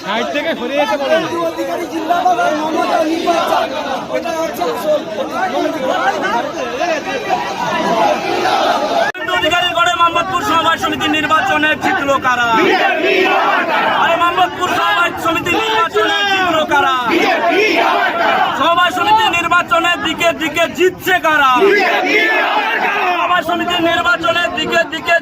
Side থেকে ঘুরে যেতে বলেন। অধিকারী জিন্দাবাদ আর মমতা নির্বাচন এটা হচ্ছে আসল। অধিকারীর গড়ে মোহাম্মদপুর সমবায় সমিতির নির্বাচনে জিতলো কারা? আরে মোহাম্মদপুর সমবায় সমিতির নির্বাচনে জিতলো কারা? সমবায় সমিতির নির্বাচনের দিকে দিকে জিতছে কারা? সমবায় সমিতির নির্বাচনের দিকে দিকে